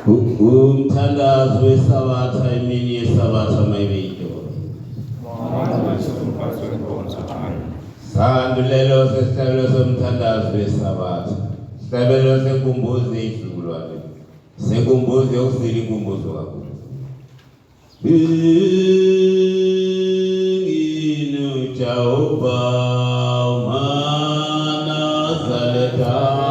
Umthandazo wesabatha emini yesabatha mayibike. Sandulelo sesihlabelo somthandazo wesabatha. Sihlabelo senkumbuzo ey'hlulwane. Senkumbuzo yokusila inkumbuzo kakhulu. Jehova umana zaletha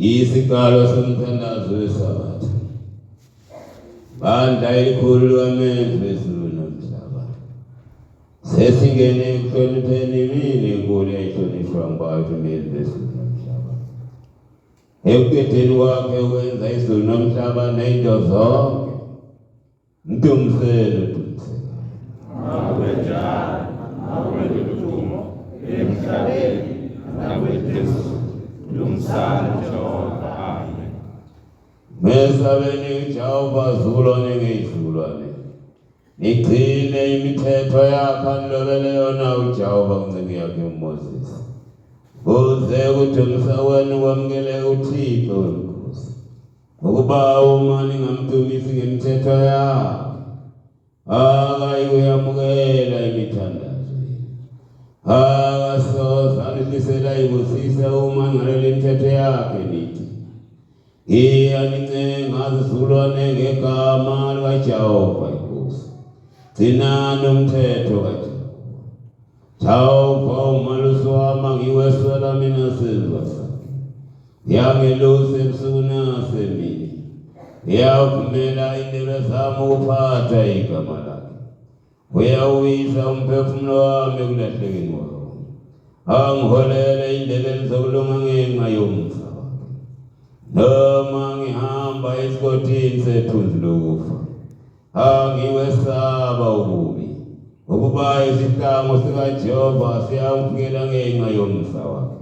Isikalo somthandazo weSabatha. Bandla elikhulu lwamehlo ezulu nomhlaba. Sesingene ekuhlonipheni imini enkulu eyayihlonishwa ngabathumeli bezulu nomhlaba. Ekuqedeni kwakhe ukwenza izulu nomhlaba nento zonke. Mdumisele, dumisele. Makwenjani, makwenduthumo, emhlabeni, nakwezulu. Lumsana Jehova, amen. Mesabeni uJehova zulwane ngezulwane. Nigcine imithetho yakhe anilobele yona uJehova kunceku yakhe uMoses. Uze kudumisa wena ukwamukele uThixo wenkosi. Ukuba uma ningamdumisi ngemithetho yakhe, akayikuyamukela imithandazo. Akasosanihlisela ibusisa uma ngaleli mithetho yakhe nithi. Iyanincenga zizulwane ngegama likaJehova inkosi. Gcinani umthetho kaJehova. Jehova umalusi wami ngiweswela mina silwa sakhe. Yangelusa ebusuku nasemini. Yavumela indebe zami ukuphatha igama lakhe. Uyawisa umphefumulo wami ekulahlekeni kwawo. Angiholele indleleni zokulunga ngenxa yomusa wakhe. Noma ngihamba esigodini sethunzi lokufa, angiwesaba ububi. Ukuba isihlangu sikaJehova siyangifikela ngenxa yomusa wakhe.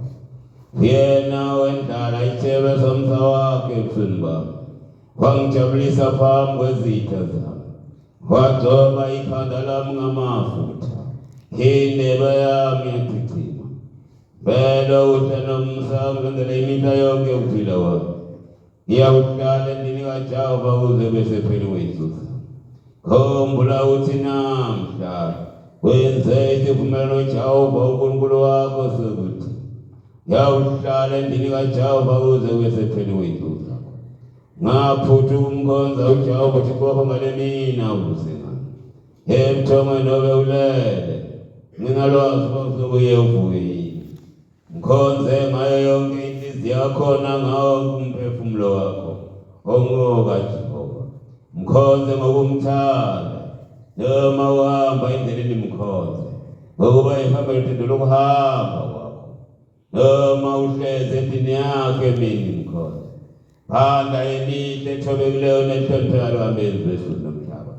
Yena wendlala isithebe somsa wakhe ebusweni bami. Wangijabulisa phambi kwezitha zami. Wagcoba ikhanda lami ngamafutha. Indebe yami yachicima. Phela uhle nomsa ngenzele imihla yonke yokuphila wami. Ngiyawuhlala endlini kaJehova kuze bese phela insuku. Khumbula uthi namhla wenze isivumelwano chawo uNkulunkulu wakho sokuthi yawuhlala endlini kaJehova uze uyesepheni wey'nsuku zakho. Ngaphutha ukumkhonza uJehova Thixo ngale mina uzingane ebuthongweni nobe ulele nginalwazi bakuzobuye uvuye mkhonze ngayo yonke inhliziyo yakhona ngawo umphefumulo wakho ongoka Jehova. Mkhonze ngokumthanda noma uhamba endleleni mkhonze ngokuba ihamba lutendo lokuhamba kwakho noma uhleze endlini yakhe emini mkhonze. Phanda elihle ethobekileyo nehloniphekayo amenzi wezulu nomhlaba.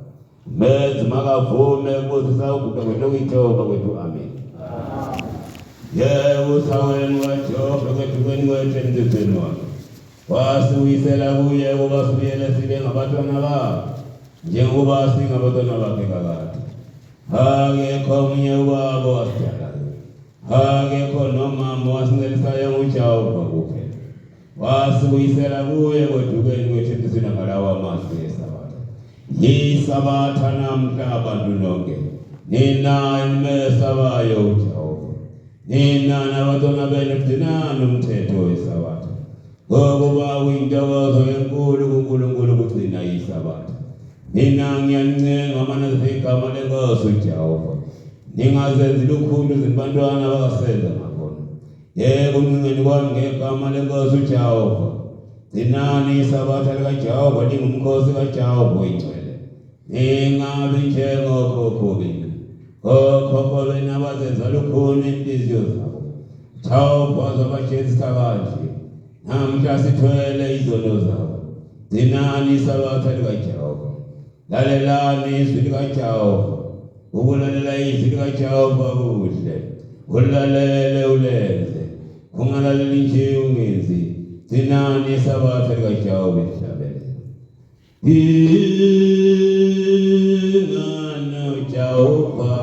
Menzi makavume ukubusisa ukuguqa kwethu okuyithoba kwethu. Amen. Yebo usaweni kaJehova kwethukweni kwethu emzizweni wakhe. Wasibuyisela kuye ukuba sibuyele sibe ngabantwana bakhe njengoba singabantwana bakhe kakade. Akekho omunye wabo wasidalayo, akekho nomama wasincelisayo nguJehova kuphela. Wasibuyisela kuye kwethukweni kwethu emzizweni ngalawa amazwi eSabatha. Yisabatha namhla abantu nonke nina nimesabayo uJehova, nina nabantwana benu gcinani umthetho weSabatha ngokuba kuyintokozo enkulu kuNkulunkulu ukugcina iSabatha. Mina ngiyancenga manazise igama lenkosi uJehova, ningazenzi lukhulu zibantwana bakasenza ngakhona. Yebo uncingeni kwami ngegama lenkosi uJehova, gcinani iSabatha likaJehova lingumkhosi kaJehova oyingcwele. Ningabi njengokhokho benu, okhokho benu abazenza lukhulu inhliziyo zabo. Jehova zabajezisa kanje, namhla sithwele izono zabo. Gcinani iSabatha likaJehova. Lalelani izwi likaJehova, ukulalela izwi likaJehova kuhle, ulalele ulenze, ungalaleli nje ungenzi. Gcinani iSabatha likaJehova emhlabeni. Ingano Jehova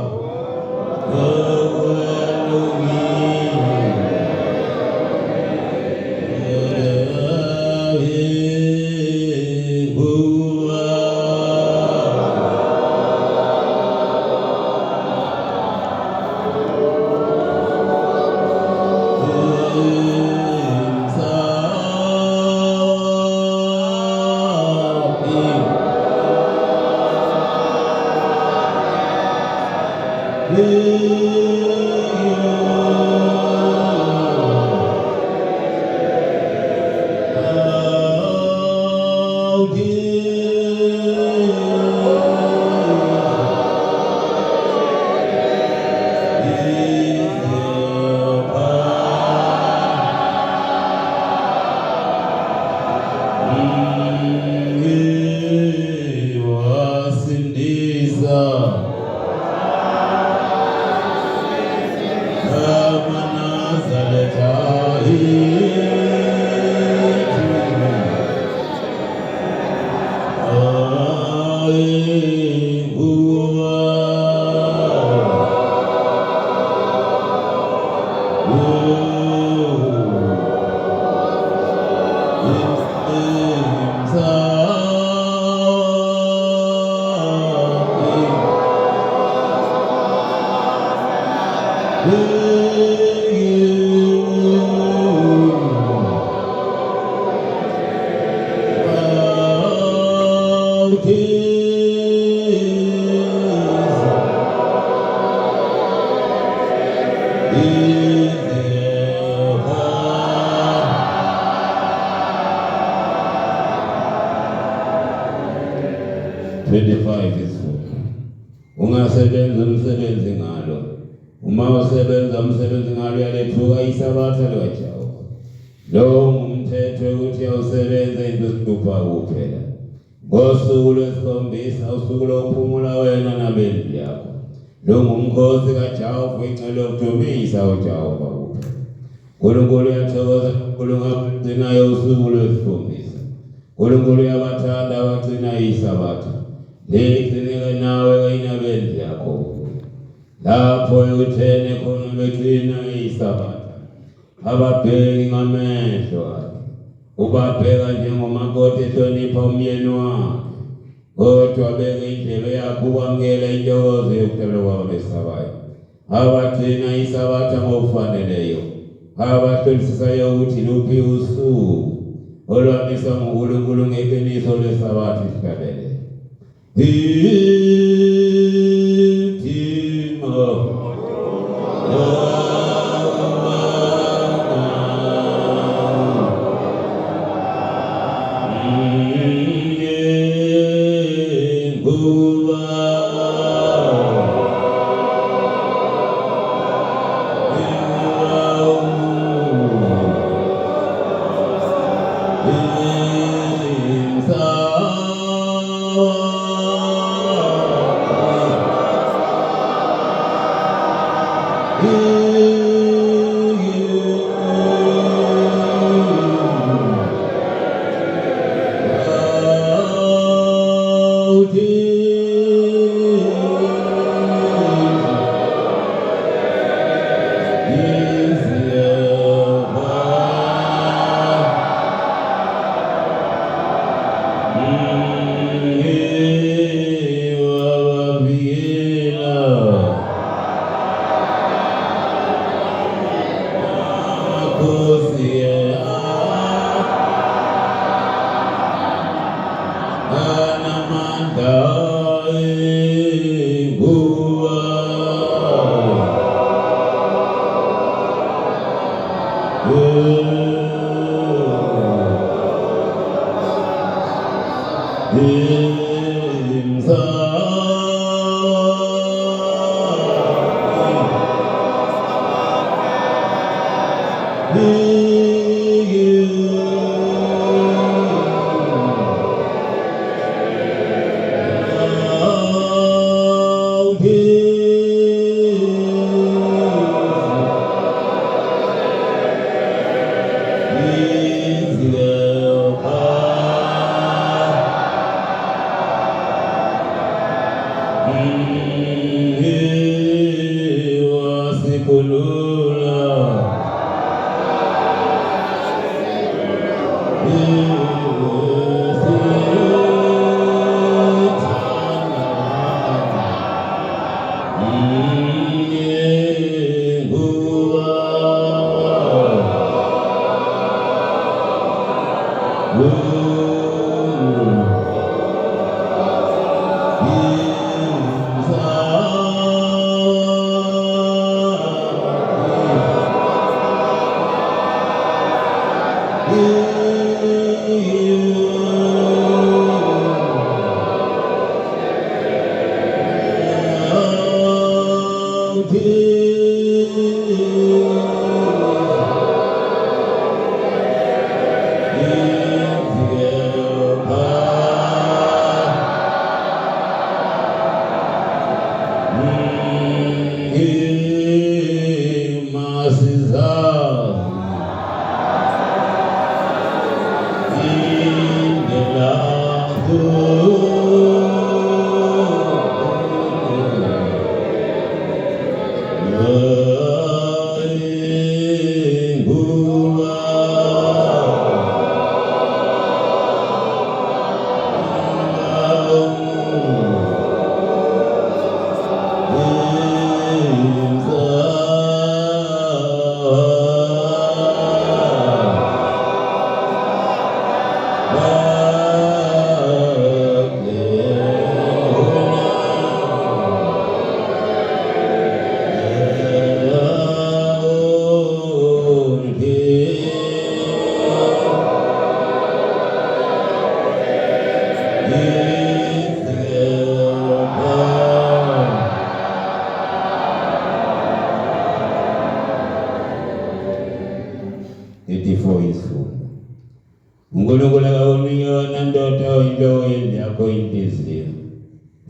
ungasebenza umsebenzi ngalo. Uma usebenza umsebenzi ngalo yalethuka iSabatha likaJehova. Lo ngumthetho ukuthi awusebenze into esitupha kuphela. Ngosuku lwesikhombisa usuku lokuphumula wena nabendlu yakho. Lo ngumkhosi kaJehova, ingcelo yokudumisa uJehova kuphela. uNkulunkulu uyathokoza uNkulunkulu agcinayo usuku lwesikhombisa. uNkulunkulu uyabathanda abagcina iSabatha. Ligcineke nawe wena bendlu yakho. Lapho ekuthene khona begcina iSabatha, ababheki ngamehlo akhe, ubabheka njengomakoti ehlonipha umyeni wakhe. kodwa beka indlebe yakho ukwamukela intokozo yokutelwa kwabesabayo abathina isabatha ngokufaneleyo abahlolisisayo ukuthi luphi usuku olwamisa nguNkulunkulu ngeqiniso lesabatha isihlabele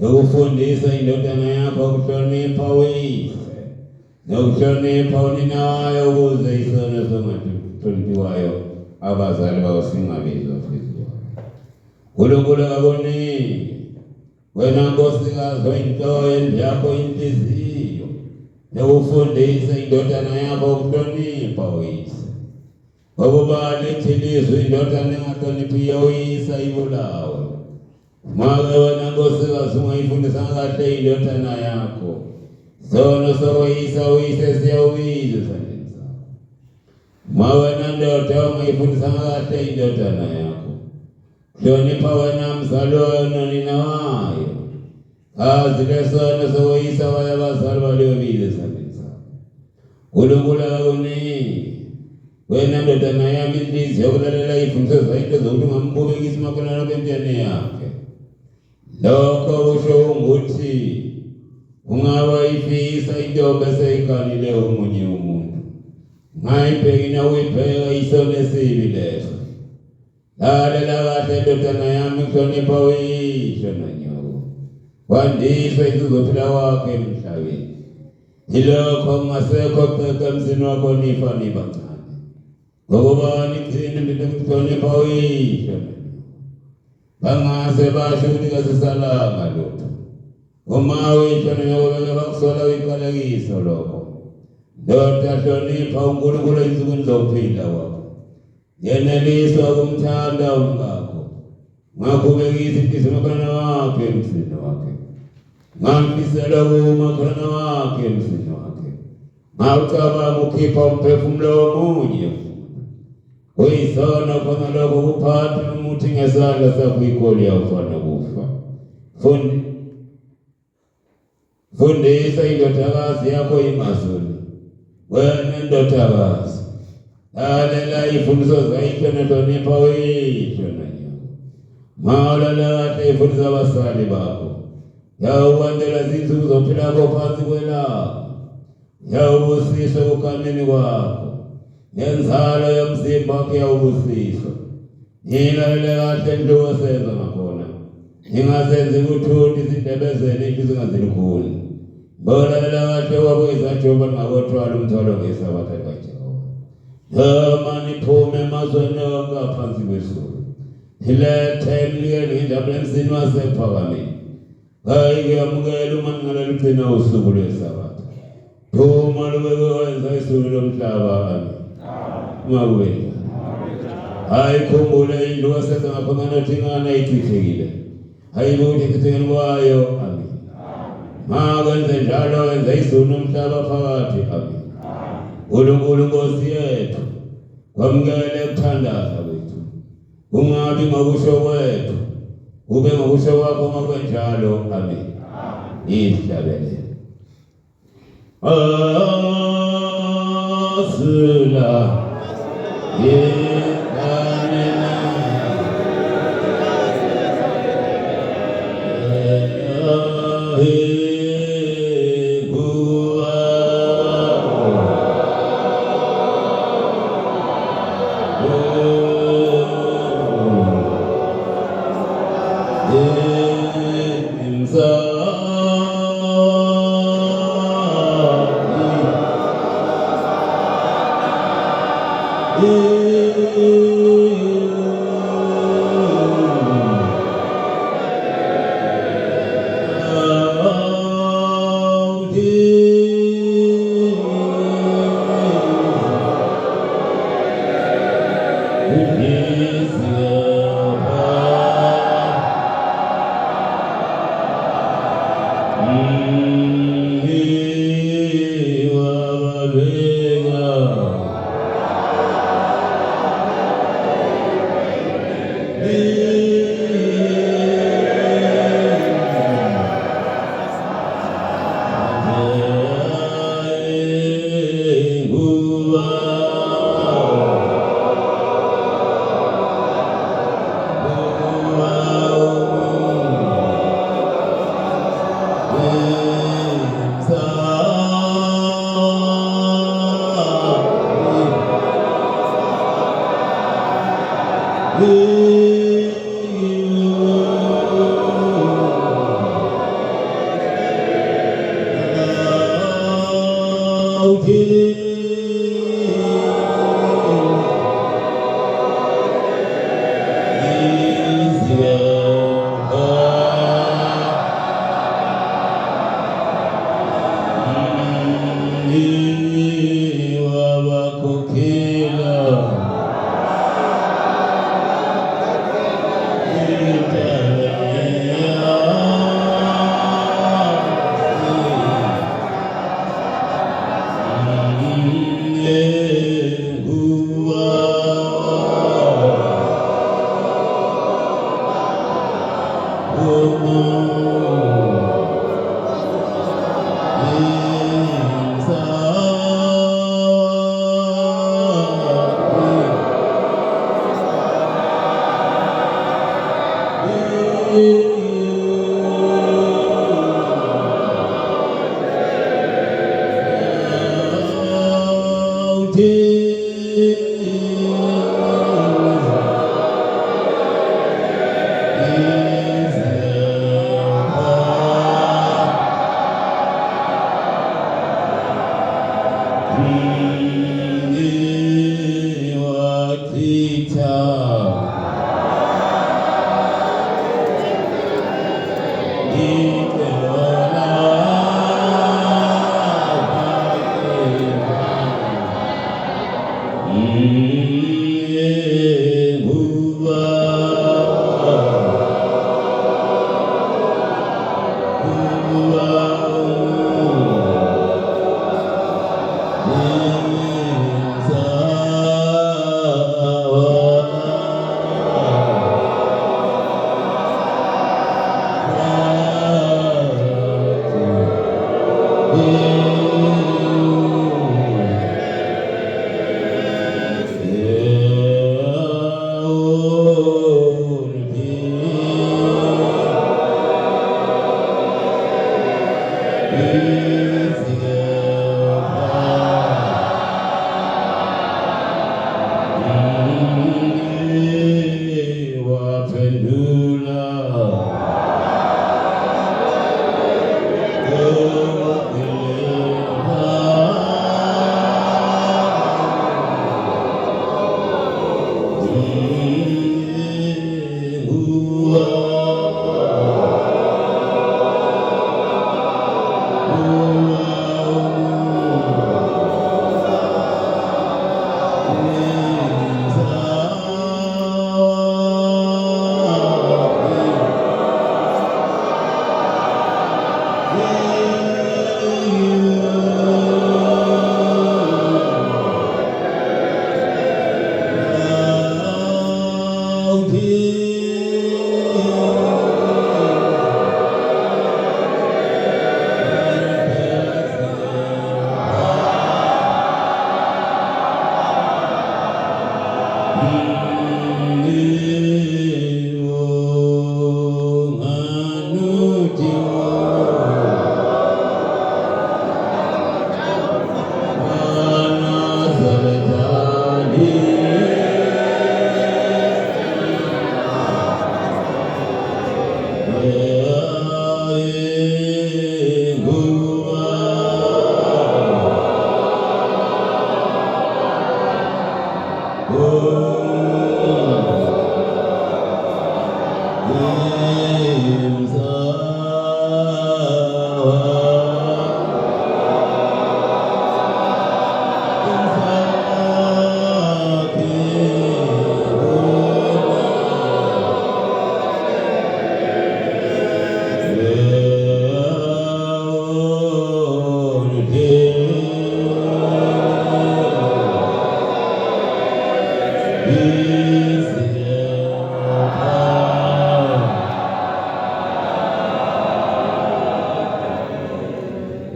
Ukufundisa indodana yakho ukuhlonipha uyise nokuhlonipha unina wayo ukuze isono somahloniphiwayo abazali bawo singabizwa phezu kwayo. Nkulunkulu akuningi wena nkosikazi oyinhloko yakho inhliziyo nokufundisa indodana yakho ukuhlonipha uyise. Ngoba lithi lizwe indodana engahloniphiyo uyise ibulawe. Mwawe wanangosi wasumwa ifundisa ngate indotana yako. Sono soho isa uise siya uizu sanjinsa. Mwawe nandota umifundisa ngate indotana yako. Shoni pawe na msalo nonina wayo. Azile sono soho isa waya wasalwa leo uizu sanjinsa. Ulungula uni. Wena ndotana ya midisi yokudalela ifundisa zaidi zokutunga mkube kisimakona nokemjane yake. Loko usho umuti ungawa ifisa idobe seikani leo mwenye umuntu ngaipe ina wipe isone sibileso lale lagate dotana yami konipa wisho na nyogo wandisa izuzopila wake mshawi iloko maseko peke msinu wako nifa nibatani gogobani kini konipa wisho na bangase bashunika sisalanga lutho umawe chona yobele bakusola wikalekiso lokho ndoda hlonipha uNkulunkulu insuku zophila wakho yenelisa ukumthanda umkakho ngakubekisa isimakana wakhe emsini wakhe ngamfisela kumakana wakhe emsini wakhe ngawucabanga ukhipha umphefumulo omunye uyisona khona lokho kuphatha umuthi ngesandla sakho ikoli yawufana kufa. Fundisa indodakazi yakho imazulu. Wena ndodakazi. Lalela ifundiso zayitho nehlonipha wisho na nyogo. Mawulalela ifundiso abasali bakho. Yawukwandela zinsuku zophila kwakho phansi kwelanga. Yawubusiswa kukameni kwakho. Nenzalo yomzimba wakhe yawubusiswa. Ngilalele kahle nto osenza ngakhona. Ngingasenzi ukuthuthi izindebezeni into zingazilikhuni. Ngolalela kahle kwabo izajoba ngakothwala umthwalo ngesabatha kaJehova. Noma niphume emazweni yonke aphansi kwezulu. Ilethe emnikeni ngendaba emsini wasephakameni. Ngayikuyamukela uma ningalela ugcina usuku lwesabatha. Thuma lubeke wenza isulu lomhlaba. Amen. Mawena ayikhumbule into wasenza ngapha nganathingana ichithekile ayibuthi kuthengeni kwayo. Amen. Makwenze njalo wenza izulu umhlaba phakathi. Amen. uNkulunkulu Nkosi yethu kwamukele ukuthandaza kwethu ungabi ngokusho kwethu ube ngokusho kwakho ngakwenjalo. Amen. Ihlabele asula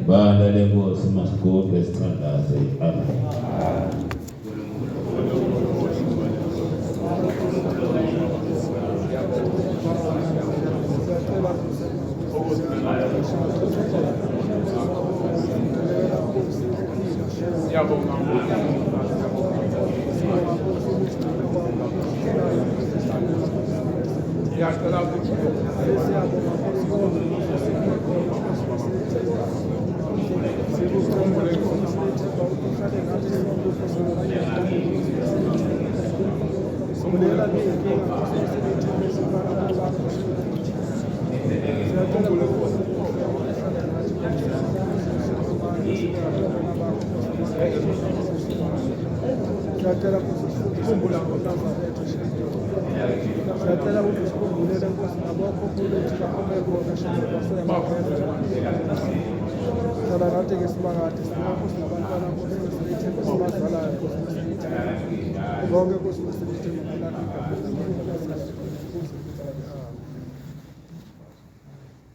Baada ya kusema siku Western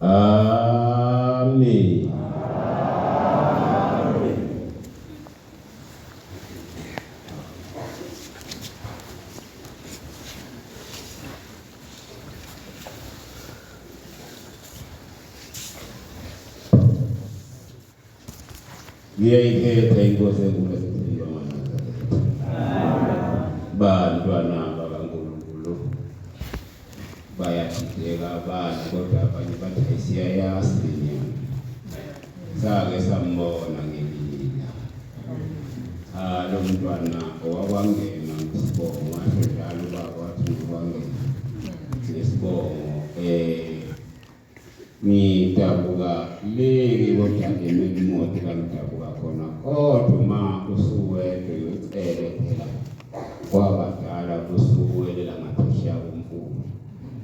Amen. Amen. Dia ike taiko segula setiap mana. bantwana bakaNkulunkulu bayathideka abantu, kodwa abanye bathi ayisiyayazi inyama. Sake sambona ngelila lo mntwana owakwangena ngesibongo, ngasho njalo ubaba wathi ngikwangena ngesibongo. Ngidabuka leki kodwa emimoto kangidabuka khona, kodwa uma usuwedwa ucele phela kwabadala kusuwelela ngaphesheya komfula.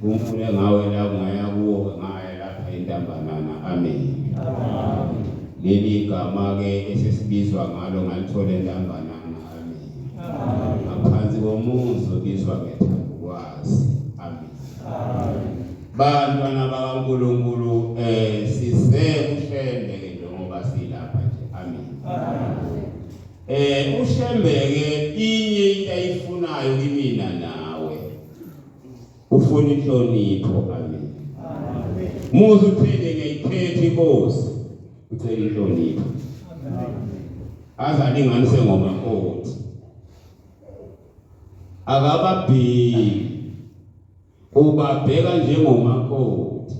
Umfula engawela ungaya kuwo ngaya lapha eNtambanana. Amen. Leli gama-ke esesibizwa ngalo ngalithola eNtambanana. Amen. Ngaphansi komuzi obizwa ngeThambukwazi. Amen. Bantwana bakaNkulunkulu sisekushembe-ke njengoba silapha nje. Amen. Ushembe-ke inye into ayifunayo kimina nawe, ufuna inhlonipho. Amen. Muze uthele ngeyikhetha inkosi, uthele inhlonipho. Azalinganise ngomakoti, akababheki, ubabheka njengomakoti,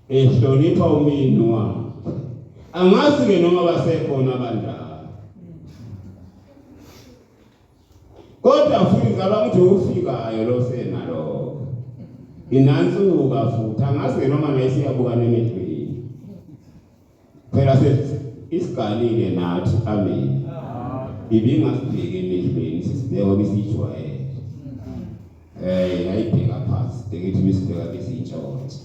ehlonipha umyeni wakhe. Angazi-ke noma basekhona abandala, kodwa futhi ngicabanga ukuthi ufikayo lo senalo inansuka futhi. Angazi-ke noma naye siyabukana emehlweni, phela isigalile nathi. Amen. Ibingasibheki emehlweni, sisibeka besijwayele. Ngayibheka phansi dekethi misibheka besiyitshotha.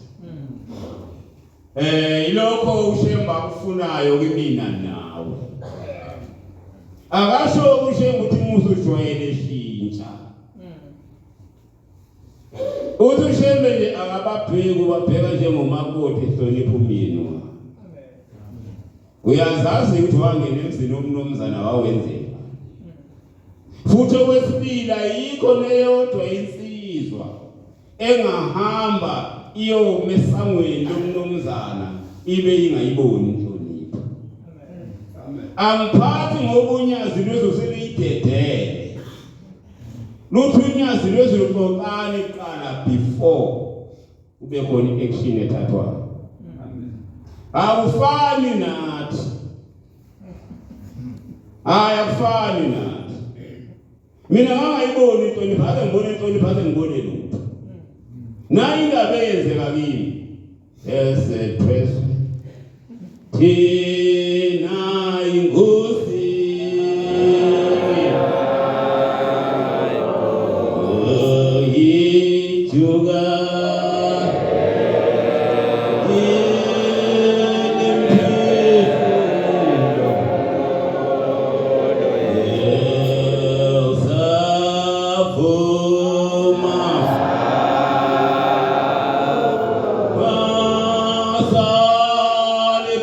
Ilokho ushemba akufunayo kimina nawe. Akasho ushemba ukuthi musu ujwayele shintsha. Uthi ushembe nje akababheki, ubabheka njengomakoti ehlonipha umyeni wakhe. Uyazazi ukuthi wangena emzini womnumzana wawenzela. Futhi okwesibili ayikho neyodwa insizwa engahamba iyome esangweni lomnumzana ibe ingayiboni inhlonipho. Amphathi ngobunyazi lwezoselidedele. Luthunyazi lwezoqokane qala before ube khona iaction ethathwayo. Awufani nathi. Ayafani nathi. Mina ngangayiboni inhlonipho, ake ngibone inhlonipho, ake ngibone lutho. Nayi indaba eyenzeka kimi. Press. Thina inkosi yijuga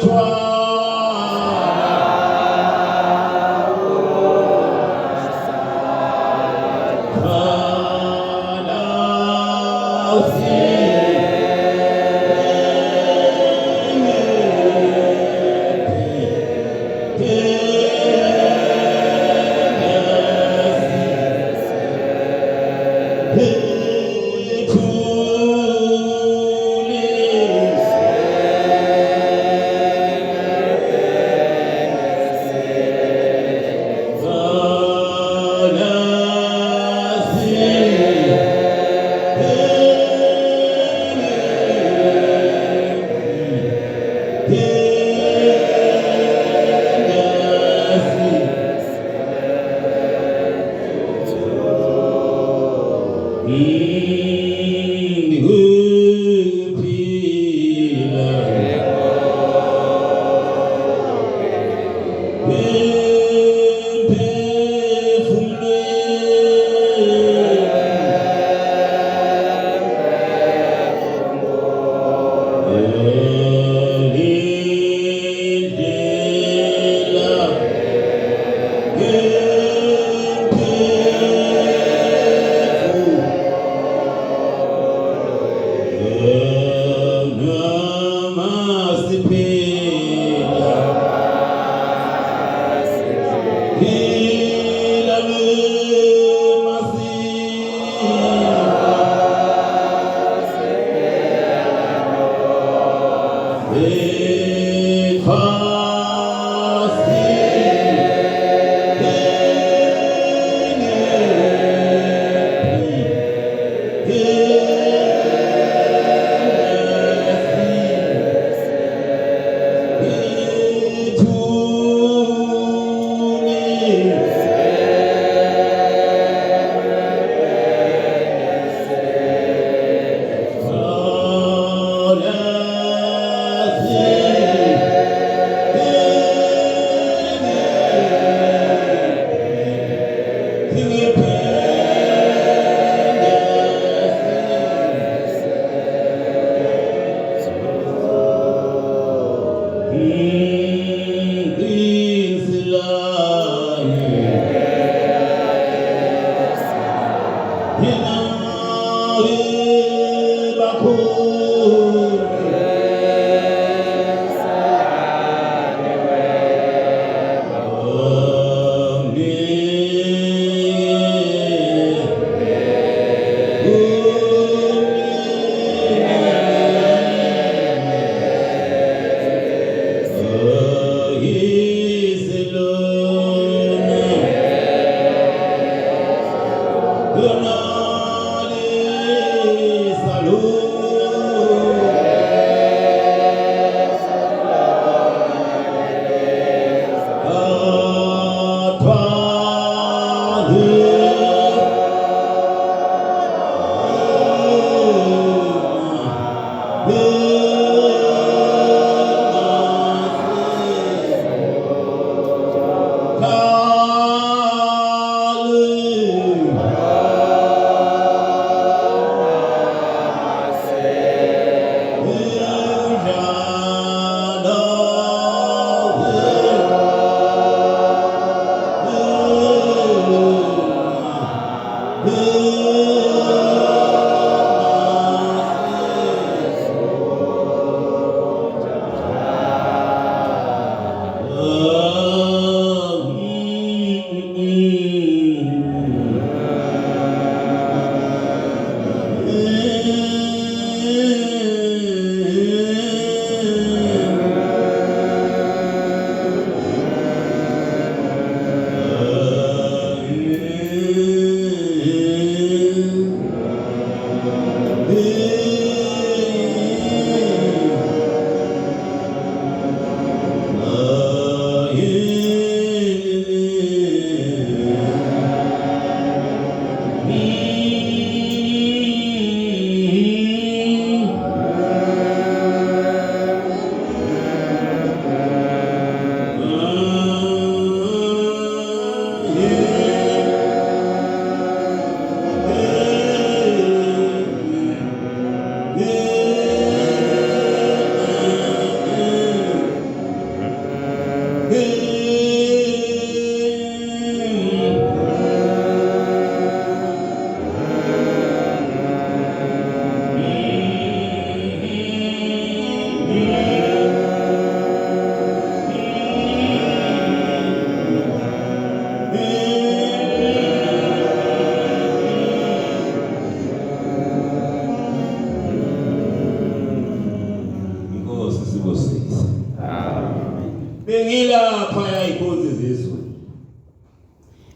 Twa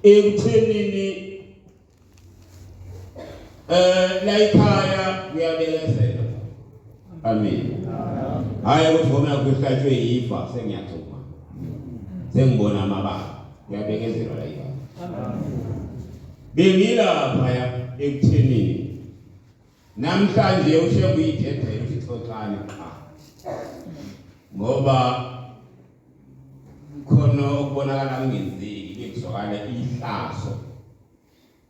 ekuthenini la ekhaya kuyabekezela. Amen. Hayi ukuthi ngoma kuhlatshwe yifa sengiyathuma. Sengibona amabala. Kuyabekezelwa la ekhaya. Bengilapha ekuthenini namhlanje ushengu uyithethele usixoxane qha. Ngoba khona ukubonakala ngenzeki bekuzwakala ihlazo.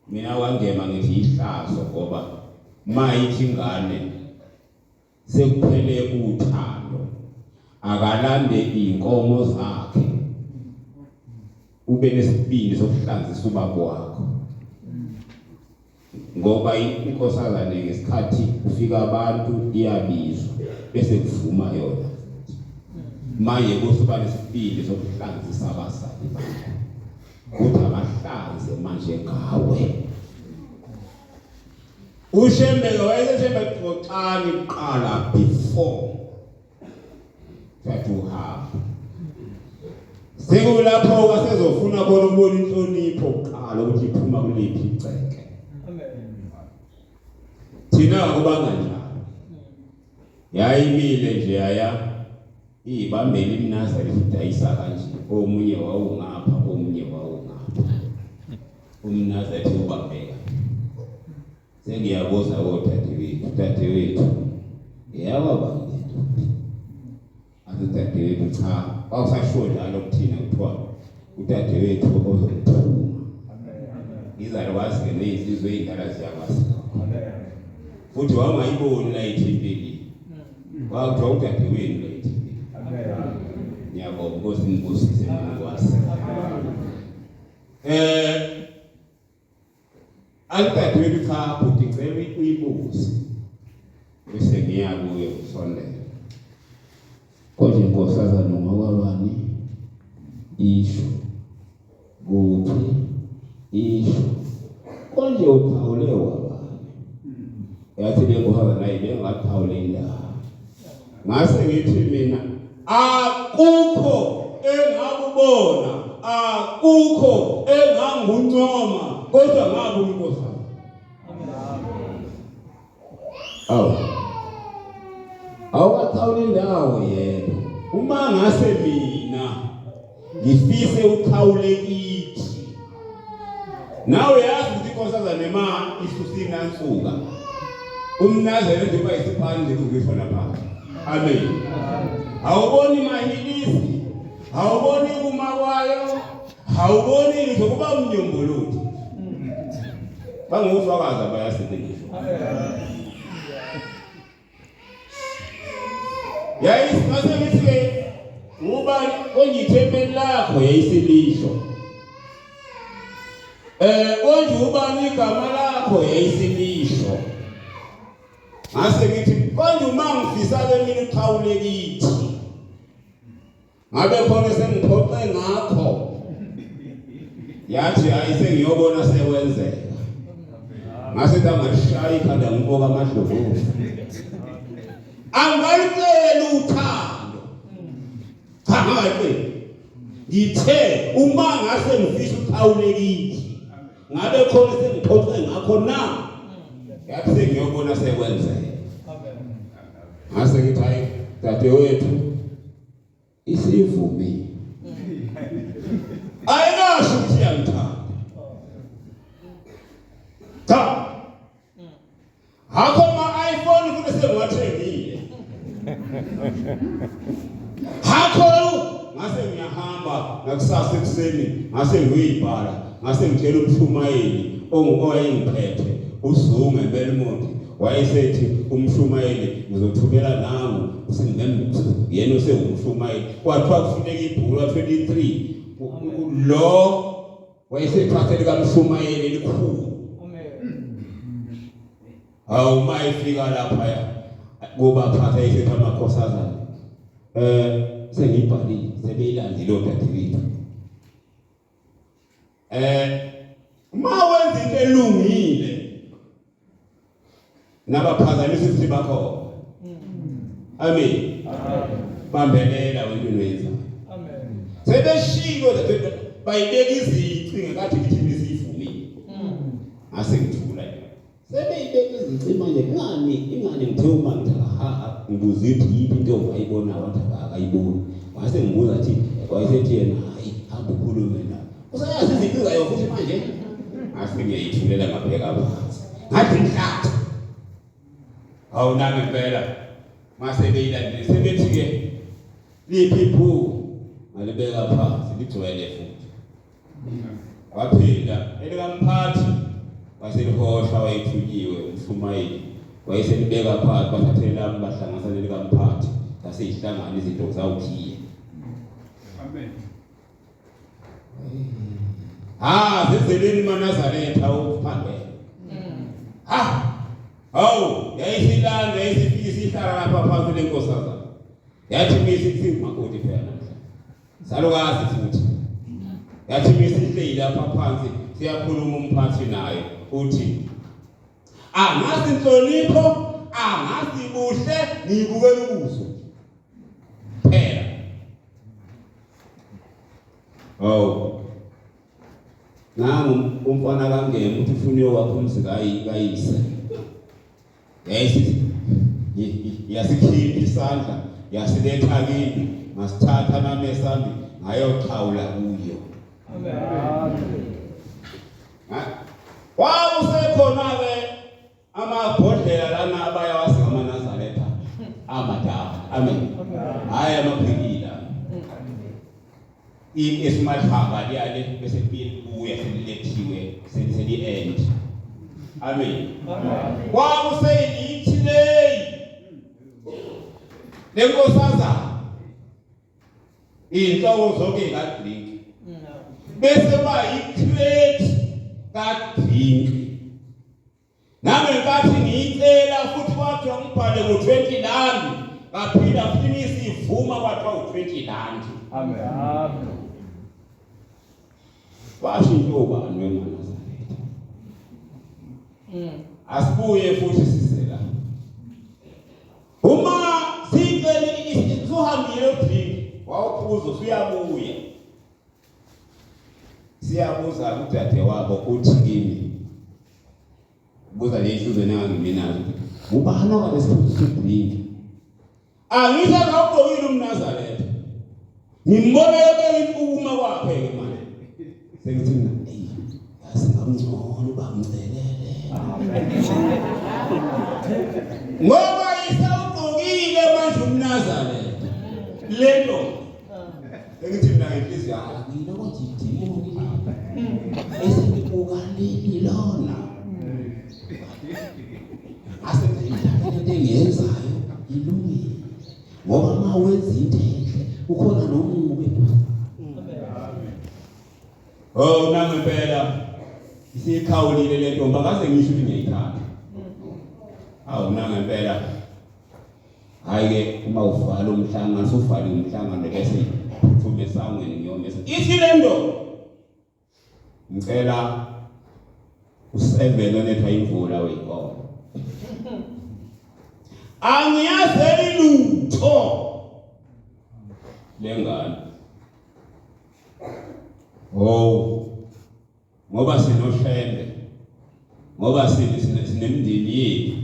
Mina wangema ngithi ihlazo ngoba mayithi ingane sekuphele uthando akalande inkomo zakhe ube nesibindi sokuhlanzisa ubaba wakho. Ngoba inkosazane ngesikhathi kufika abantu iyabizwa bese kuvuma yona. Maye kusuba nesibindi sokuhlanzisa abasadi bakho. Kuthi abahlanze manje ngawe. Ushembeke wayeseshembe xoxani kuqala before that uhamba. Sekulapho kasezofuna khona ukubona inhlonipho kuqala ukuthi iphuma kuliphi iceke. Thina akubanga njalo. Yayimile nje yaya ibambele imnaza lidayisa kanje. Omunye wawungapha, omunye wawungapha. Umnaza ethi ubambeka. Sengiyabuza dadewethu. Yababanga. Dadewethu cha, awusasho njalo kuthina kuthiwa udadewethu ozomthuma. Izalukwazi ke nezizwe ezindala ziyakwazi. Futhi wangayiboni la ethembeni. Wakuthiwa udadewethu la ethembeni. Ngiyabonga Nkosi ngibusise ngikwazi. Alidadewethu cha futhi ngicela uyibuze. Bese ngiya kuye usondela. Konje inkosazana noma kwabani isho kuphi isho konje uthawule wabani yathi bengohamba naye bengathawule indaba. Ngase ngithi mina akukho engakubona, akukho enganguncoma kodwa ngabe unkosazana. Awukathawule indawo yebo. Uma ngase mina ngifise uthawule kithi. Nawe yazi ukuthi inkosazana ema isusina nsuka. Umnazeli njengoba isiphande kuzisho lapha. Amen. Awuboni mahilisi, awuboni kumakwayo, awuboni litho kuba umnyombuluthi. Bangufakaza bayasetshenziswa. Yayisimase ngithi uba ongithembele lakho yayisilisho. Konje ubani igama lakho yayisilisho. Ngase ngithi konje uma ngifisa ke mina uthawule kithi. Ngabe khona sengiphoxe ngakho. Yathi hayi sengiyobona sekwenzeka. Ngase ngashaya ikhanda ngibonga amadlovu. Angalicela uthando. Cha ngake. Ngithe uma ngase ngifisa uthawule kithi. Ngabe khona sengiphoxe ngakho na. Yathi sengiyobona sekwenzeka. Ngase ngithi hayi dadewethu isivumi. Ayinasho ukuthi yangithanda. Cha. Hakho ma-iPhone futhi sengiwathengile. Hakho ngase ngiyahamba ngakusasa ekuseni ngase ngiyibhala ngase ngitshela umshumayeli owayengiphethe uZungu eBelmont wayesethi umshumayeli ngizothumela nangu yena usengumshumayeli kwathiwa kufuneka ibhuku la-23 lo wayesephathele kamshumayeli elikhulu. Hawu mayifika lapha kuba phatha isetha amakhosazana sengibhalile sebeyilandile odadewethu. Uma wenza into elungile nabaphazamisa isithi bakho. Amen. Bambelela wentweni wenza. Amen. Sebeshilo bayibeka izici ngakathi ngithi Ngasengithula sebeyibeka izici manje ingani ngithe uma ngithi ngibuza ithi into ongayibona wathi akayiboni. Ngase ngibuza athi wayesethi yena hayi hamba ukhulume naye. Usayazi izinto zayo futhi manje. Ngase ngiyayithulela ngabheka phansi. Ngathi ngihlathi. Hawu nami impela mase beyilandile sebethi ke liphi iphupho ngalibeka phansi ligcwele futhi. Waphinda elikamphathi waselihoshwa wayethuliwe umshumayeli wayeselibeka phansi bathathela lami bahlanganisa nelikamphathi saseyihlangana izinto zawukhiye. Amen. Zenzeleni maNazaretha ukuphambela. Hawu yayisilanda yayisifisa ihlala lapha phansi lenkosazana. Yathi misithi makoti phela namhla. Salukazi futhi. Yathi misithi lapha phansi siyakhuluma umphathi naye uthi angazi inhlonipho angazi buhle ngibukela ubuso phela. Nangu umfana kangema uthi ufuna yokwakho umzika kayise. Yayisithi yasikhipha isandla yasiletha kimi masithatha namesambi ngayoxhawula kuyo. Amen. Wawusekhona ke amabhodlela lana abayawasi ngamaNazaretha amadala. Amen. Hayi amaphikila. Esimathanga liyale bese kuya selilethiwe seli end. Amen. Wawuseyithi lenkosazana inhloko zonke kadrink bese bayicrate kadrink nami nkathi ngiyicela futhi kwathiwa ngibhale ngo-20 rand ngaphinda futhi isivuma kwathiwa u-20 rand. Amen. Washo intobani weManazaretha. Asibuye futhi sisela uma sicela sohambile udrink wawuphuza usuyabuya siyabuza udade wabo uthi kimi buza lehluzo nengangiminazo ubani okwalesiphuzo sodrink angisa ngawugqokile uMnazaretha ngimbone yonke impuma kwakhe ke manje sengithi mina yasingamngcono bamcelele ngoba isawugqokile manje uMnazaretha lento sengithi mina ngenhliziyo ngilo konje idimoni esikukaleni lona into engiyenzayo ilungile ngoba uma wenza into enhle ukhona nomubi. Nami impela isikhawulile le ntombi akaze ngisho ukuthi ngiyayithanda. Nami impela hayi ke uma uvala umhlangano usuvale umhlangano bese uthume esangweni ngiyomesa ithi le nto ngicela u7 onethwa imvula weyinkomo angiyazeli lutho lengane ngoba sinohlende ngoba sinemndeni yethu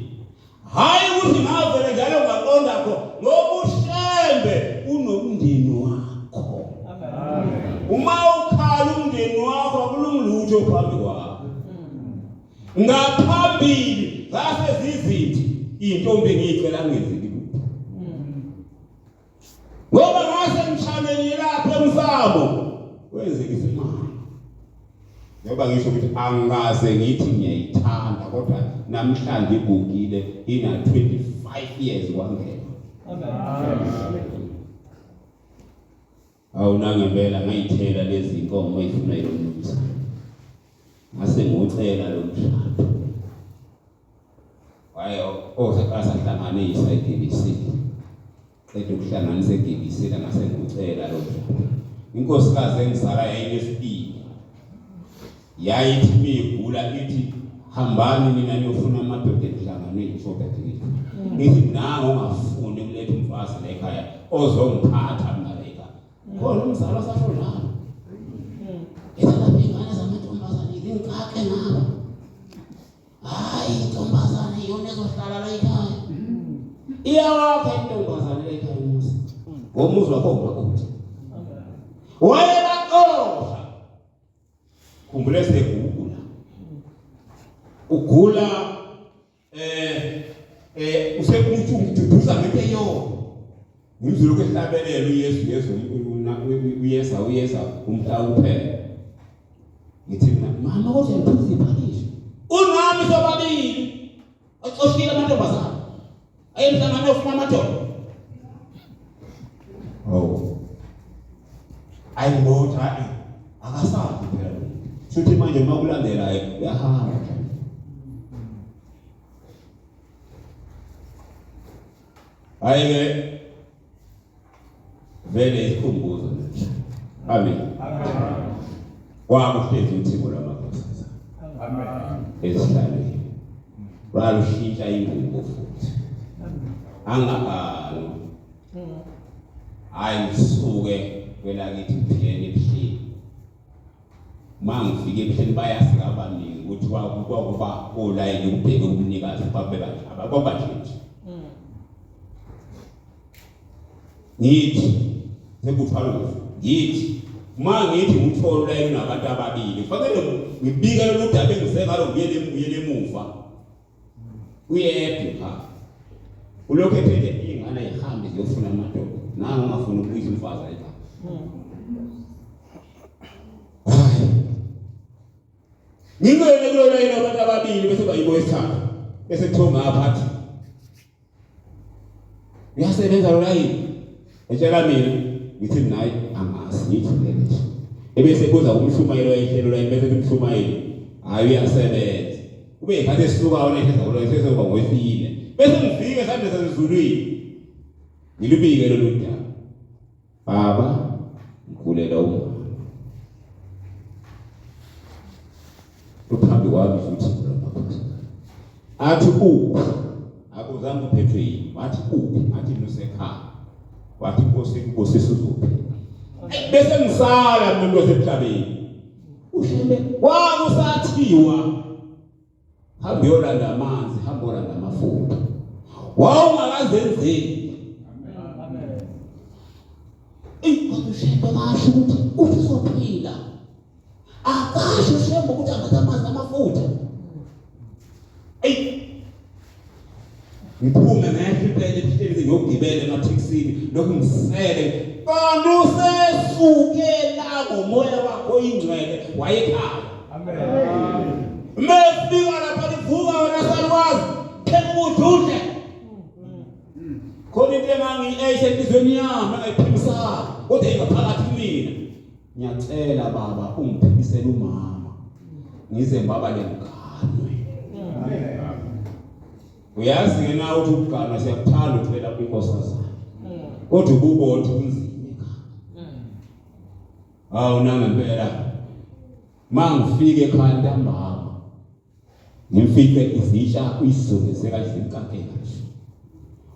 hayi ukuthi ngavele njalo ngaqonda kho ngoba ushembe unomndeni wakho. Uma ukhala umndeni wakho akulungilutho phambi kwakho. Ngaphambili zase zizithi intombi engicela ngenzeki lutho. Ngoba ngase ngichamele lapha emsamo wenzeka isimanga. Ngoba ngisho ukuthi angaze ngithi ngiyayithanda kodwa namhlanje igugile ina 25 years kwangena. Nangempela ngayithela lezi inkomo ezifuna yilomnusa. Ngase ngocela lo mshado. Osahlanganisa eGBC. Qeda ukuhlanganisa eGBC ngase ngocela lo mshado. Inkosikazi engizala yayinesibili. Yayithi migula ithi hambani nina niyofuna amadoda ehlanganweni sodathi. Ngithi nangu ungafuni ukuletha umfazi la ekhaya ozongiphatha mina la ekhaya. Khona umzala sasho njalo. Ezalapha ingane zamantombazane izinkake ngaba. usahlala la ekhaya. Iyawakha intombazane la ekhaya umuzi. Ngomuzi wakho umakoti. Wayebaqosha. Khumbula sekugula. Ugula usekududuza ngeke yona. Ngimzulu kwehlabelelo uyeza umhla uphela. Ngithi mina mama kodwa ngiphuza iphalisho. Unami sobabili. Axoshile amantombazana. Ayemhlangano ofuna amadoda. Oh. Ayibotha akasazi phela. Futhi manje makulandela uyahamba. Ayike vele isikhumbuzo nje. Amen. Amen. Wakuhlezi uthiko lamakhosana. Amen. Esihlalweni. Walushintsha ingubo futhi. Angabalo. Ayisuke kwelakithi kuphela ebuhleni. Mangifike ebuhleni bayafika abaningi ukuthi kwakuba olayini ubheke umnikazi babeka abakwaba nje. Ngithi sekuthwala ngithi mangithi ngithole layini nabantu ababili kufanele ngibike lo daba engisekalo ngiyele emuva uyedwa ulokho ephethe ingane ihambe ziyofuna amadoda nanga ungafuna ukuyisa umfazi ayipha ngingene kulo layini abantu ababili bese bayibo esithathu bese kuthonga aphathi uyasebenza lo layini etshela mina ngithi nayi angazi ngithulele nje ebese kuza umshumayelo ehlelo la bese umshumayelo hayi uyasebenza ube ngathi esisuka wona ehleza lo esezoba ngwefile bese ngifike sande sezulwini ngilibike lo daba baba ngikulela uma uphambi kwami futhi athi akuzange uphethwe yini wathi athi lusekhaya wathi Nkosi sizuphi bese ngisala umuntu wasemhlabeni ushele wakusathiwa hamba yolanda amanzi hamba yolanda amafutha wawungakazenzeli amen kodwa ushembe kasho ukuthi uzophila akasho ushembe ukuthi angatha amanzi amafutha ngiphume ngehliphele ebuhleni ngiyogibela emathekisini lokhu ngisele kanti usesuke la ngomoya wakho ingcwele wayekhaya amen mefika lapha livuka wena salwazi phela ubududle khona into engangieshe enhlizweni yami engayiphimisa kodwa ingaphakathi mina ngiyacela baba ungiphimisele umama ngize baba lengane amen uyazi ke na ukuthi ukugana siyakuthanda uthela kwinkosazana kodwa ububothe kunzima hawu nami ngempela mangifike ekhaya ntambama ngimfice izitsha uyisongeze kahle inkakhe kahle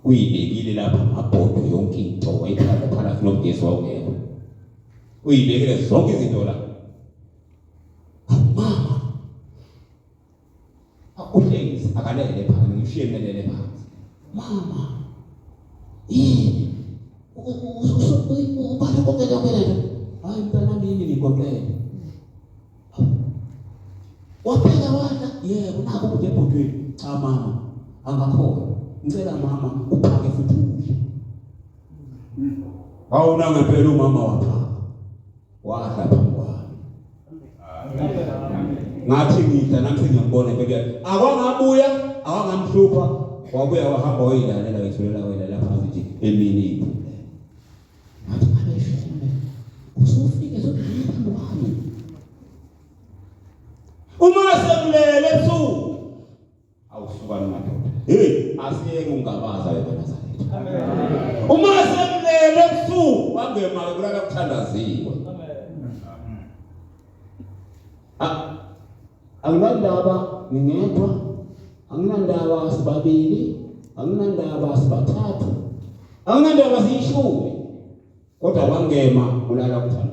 uyibekile lapha amabhodo yonke into wayiphatha phakathi nogesi wawungekho uyibekile zonke izinto la mama uhlengisa akalele phansi ngishiye melele phansi mama yini ubale kokela hayi mntana mini ngikokela waphela wala yebo nako ukuthi ebhodweni cha mama angakhona ngicela mama uphake futhi udle awuna ngempela umama waphaka wadla phambi kwami ngathi ngidla nami sengiyambona phela akwangabuya awangamhlupha wabuya wahamba wayilalela wethulela wena lapha nje emini iphule ngathi abesheme usufike zodlula phambi kwami uma semlele ebusuku awusuka madoda asiyeke ungabaza wena Nazaretha amen uma semlele ebusuku wangema kulala kuthandaziwe amen anginandaba ngingedwa anginandaba sibabili anginandaba sibathathu anginandaba siyishumi kodwa wangema kulala kuthandaziwe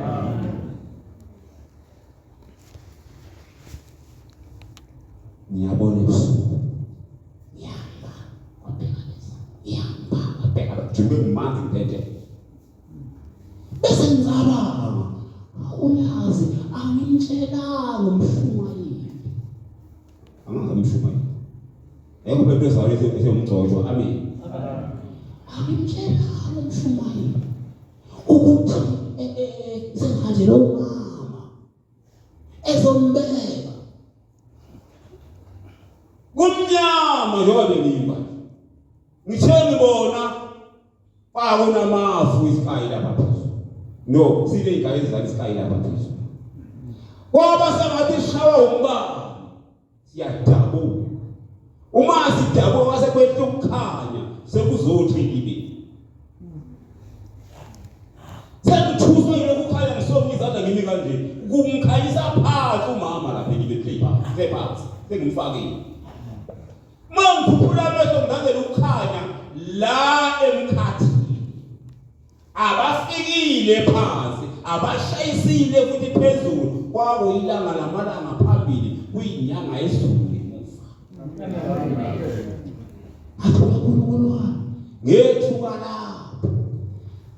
amen ngiyabona ebusuku Jube ngumanzi ngithethe. Bese ngicabanga, uyazi angimtshelanga umshumayeli. Angamshumayeli. Eko bebe zawale semgcojo, amen. Angimtshelanga umshumayeli ukuthi sengihanjele umama ezombeka. Kumnyama njengoba benimba. Ngitheni bona bakuna mafu isikhaya lapha phezulu. No, sile igaya ezizala isikhaya lapha phezulu. Kwaba sengathi shawa umbani. Siyadabuka. Uma sidabuka wase kwethu ukukhanya sekuzothi libe. Sekuthuswa yile kukhanya ngisonke izandla ngimi kanje. Kumkhanyisa phansi umama lapha ngibe play bar. Sephansi. Sengimfakile. Mangikhuphula amehlo ngizenzela ukukhanya la emkhathini. Abafikile phansi, abashayisile futhi phezulu. Kwabo ilanga lamalanga phambili kuyinyanga ezulu emuva. Athi uNkulunkulu wami, ngethuka lapho.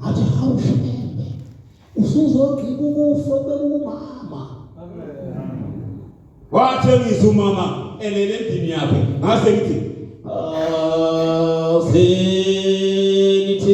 Athi hawushembe. Usuzogqiba ukufa bekumama. Wathi ngizwa umama elele endini yakhe ngase ngithi senithethiwe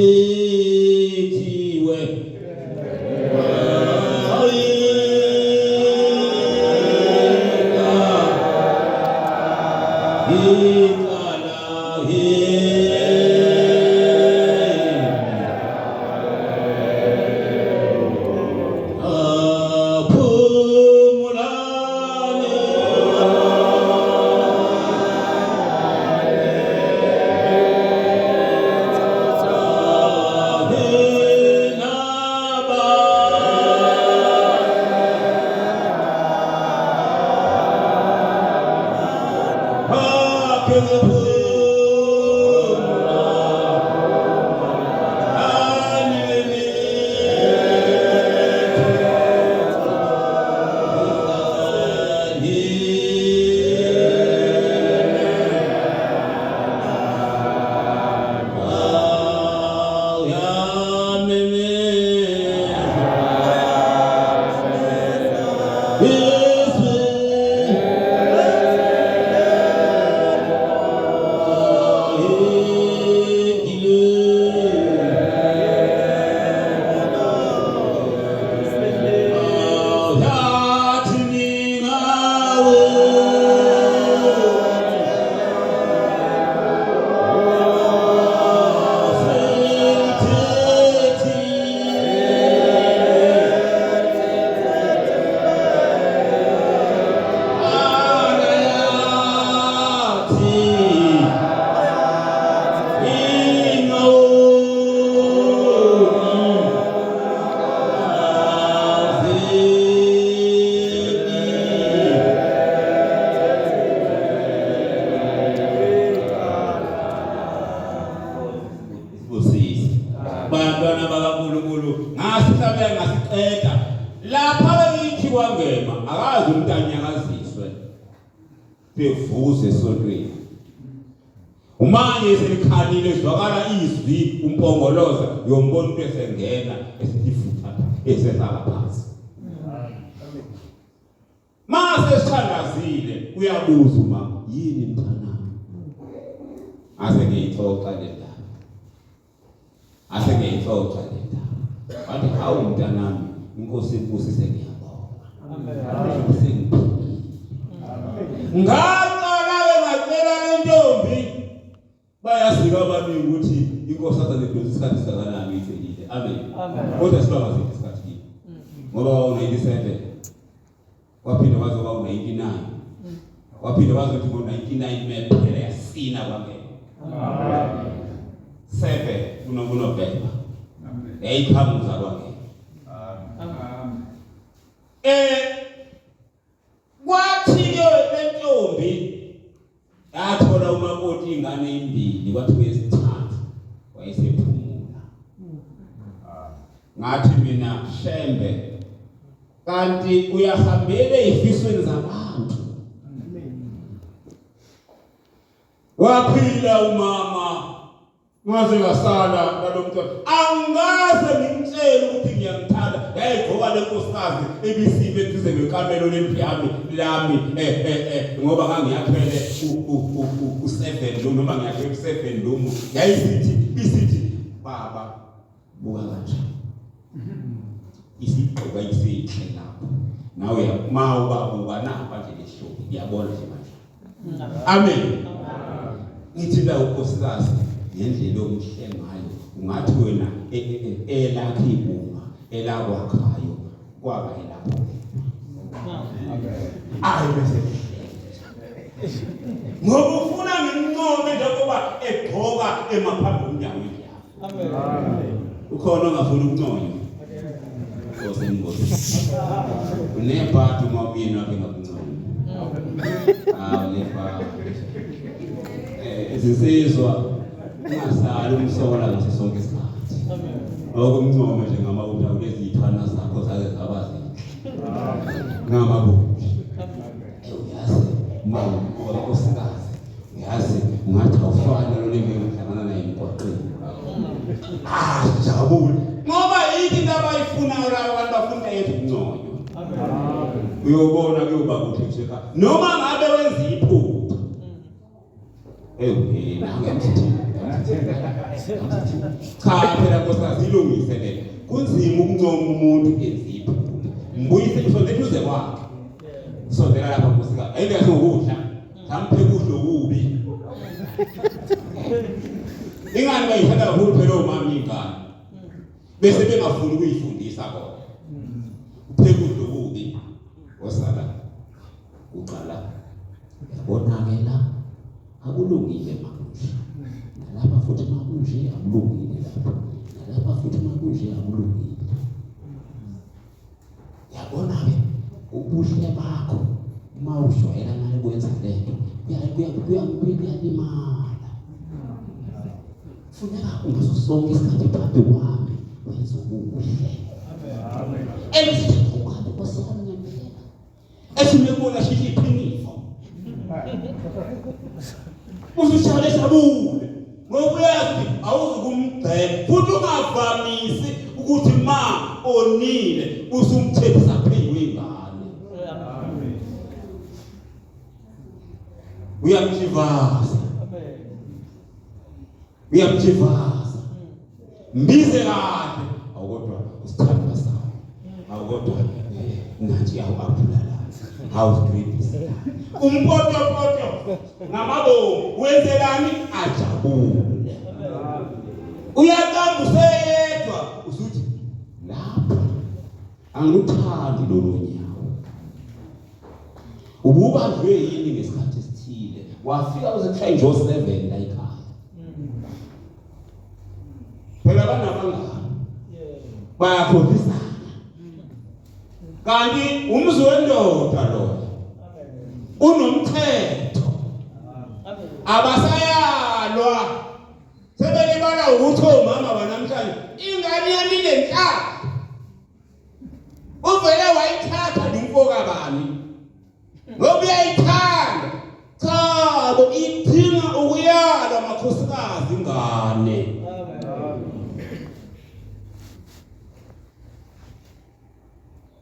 bantwana bakaNkulunkulu ngasihlabela ngasiqeda lapha beyithi kwangema akazi umntanyakaziswe bevuze esontweni umanje selikhalile zwakala izwi umpongoloza yombona into esengena esifutha esehlala phansi mase sithandazile uyabuza uma yini mntana ase ngiyixoxa le ndaba ase ngiyixoxa le ndaba wathi hawu mntanami inkosi ibusise ngiyabonga amen sengiphilile ngaqala ngacela le ntombi bayasika abaningi ukuthi inkosi azaledoza isikhathi sakanani ifelile amen kodwa sibabaze isikhathi ngoba u97 waphinda wazoba u99 waphinda wazothi ngo99 mephela yasina kwangena amen 7 kuNovember yayiqhamuza kwangena amen kwathi-ke le ntombi yathola umakoti ingane imbili kwathi kuyesithathu wayesephumula ngathi mina Shembe kanti uyahambele ezifisweni zabantu waphila umama Ngaze ngasala ngalomntwana. Angaze ngimtshele ukuthi ngiyamthanda. Yayigqoka lenkosikazi ebisime eduze kwekamelo lempiyami lami ngoba ngangiyaphele u7 lo noma ngiyaphele u7 lo. Isithi baba buka kanje. Isigqoka isihle lapho. Nawe mawubabuka napha nje leshobi ngiyabona nje manje. Amen. Ngithi la unkosikazi ngendlela omhle ngayo ungathi wena elakhe ibunga elakwakhayo kwaba elapho. Ayi bese ngoba ufuna ngimncome njengoba egqoka emaphambi omnyango yakhe. Amen. Ukhona ongafuna ukunconywa. Ngosimbozi. Unebhathi mawuyena ke ngakunconywa. Lefa. Izisizwa ungasali umsola ngaso sonke isikhathi. Amen. Okumncoma nje ngamawuta kulezithwana zakho zake zabazi. Ngamabuthi. Uyazi mama nkosikazi. Uyazi ungathi awufani nolimi uhlangana naye emgwaqeni. Jabule. Ngoba yini into abayifunayo la abantu bafuna yethu ukunconywa. Amen. Uyobona kuyoba kuthi nje noma ngabe wenza iphupho. Cha phela nkosikazi ilungise le. Kunzima ukuncoma umuntu enza iphupho. Mbuyise isondele uze kwakhe. Sondela lapha nkosikazi. Ayike ukudla. Sampe kudla okubi. Ingane bayithanda kakhulu phela omama ingane. Bese bengafuni ukuyifundisa kodwa. Upheka kudla okubi. Osala. Uqala. Yabona ke la. Akulungile manje. Nalapha futhi makunje akulungile lapha. Nalapha futhi makunje akulungile. Yabona ke ubuhle bakho uma ujwayela naye kwenza lento kuyalimala. Funeka ngaso sonke isikhathi phambi kwami wenza ubuhle. Amen. Emisithi ukade kwasona ngempela. Esimekona shithi iphiniso. Usushale sabule ngoba uyazi awuzukumgcela futhi ungavamisi ukuthi ma onile usumthethisa phezu ingane. Amen. Uyamjivaza. Amen. Uyamjivaza. Mbize kahle awukodwa usithanda sawo. Awukodwa ngathi awuphulala. House dreams. Umpoto ngamabo wenzelani ajabule. Uyaqamba useyedwa usuthi lapha angikuthandi lolu nyawo. Ububanjwe yini ngesikhathi esithile? Wafika uze nje 7 la ekhaya. Phela banabangani. Bayakhombisana. Kanti umzi wendoda lo unomthetho. Abasayalwa sebelibala ukuthi omama banamhlanje ingane yami lenhlaka uvele wayithatha dimfoka bani ngoba uyayithanda cha bo idinga ukuyala makhosikazi ingane.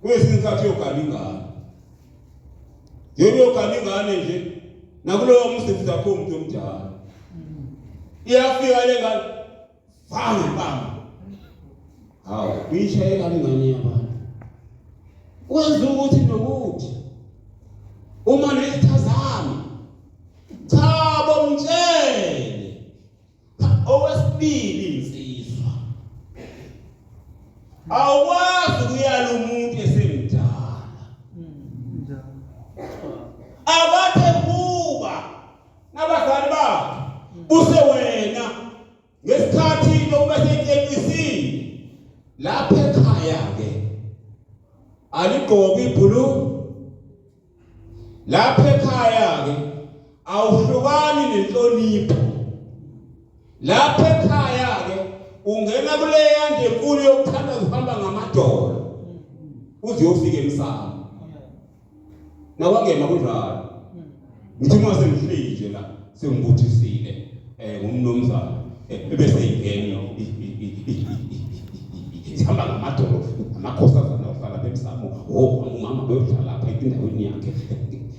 Wesinkathi yogalingane. Yogalingane nje nakulowo umsebenzi wakho umuntu omdala. Iyafika le ngane. Bam. Hawu, uyishayela ingane yabantu. Wenza ukuthi nokuthi uma nesithazami cha bomtshele. Owesibili insizwa. Awukwazi ukuyala umuntu esemdala. Abathe kuba nabazali bakhe use wena ngesikhathi lokuba senkekisini lapha ekhaya ke aligqoka ibhulu lapha ekhaya ke awuhlukani nenhlonipho lapha ekhaya ke ungena kule yande enkulu yokuthanda uhamba ngamadolo uze uyofika emsamo nawangena kunjalo ngithi uma sengihlije la sengibuthisile ngumnomzana bese ingeni ihamba ngamadolo amakhosazana ohlala bemsamo umama beyohlala lapha endaweni yakhe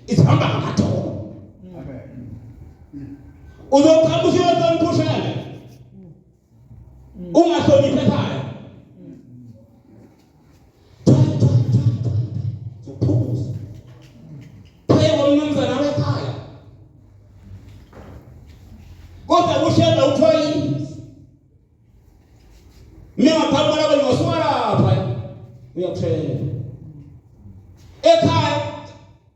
ihamba ngamadolo uzoqhamuka usiyoza umkhushane ungahloniphi ekhaya uphuza phaya ngomnumzana wekhaya kodwa kushela uthoyisi mina ngaphambi lapha ngiyoswala lapha uyakushela ekhaya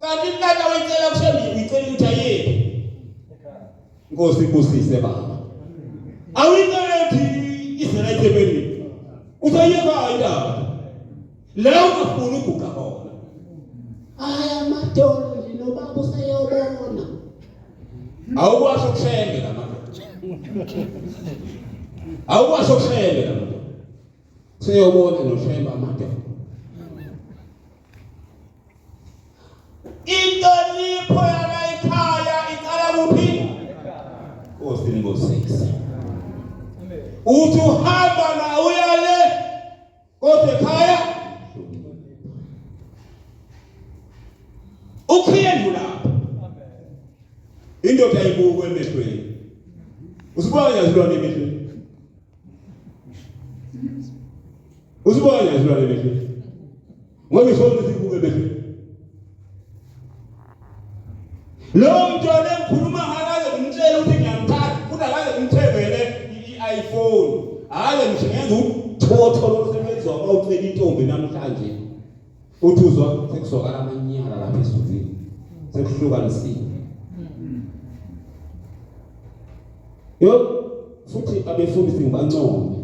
kanti nala wicela kushela uyicela ukuthi ayibe Nkosi kusise baba awuyilethi isela ithebeni usayeka indaba la ungafuni ukuguqa khona aya madolo nje nobaba usayobona awukwasho kushembe lamadoda awukwasho kushembe lamadoda usayobona noshemba amadoda intonipho yala ekhaya iqala kuphi Ngosisi uthi uhamba na uyale kodwa ekhaya ukhiyendula indoda ayibuke emehlweni usibona yazilwane emehlweni usibona yazilwane emehlweni ngoba ishona sibuke emehlweni lo mntwana engikhuluma ngakaze ngimtshela ukuthi ngiyamthanda futhi akaze ngimthengele i-iPhone hayi ngishengenza uthotho lokusebenzisa awucela intombi namhlanje uthi uzwa sekuzwakala amanyala lapha esizini sekuhlukanisile yo futhi abefundisi ngibancome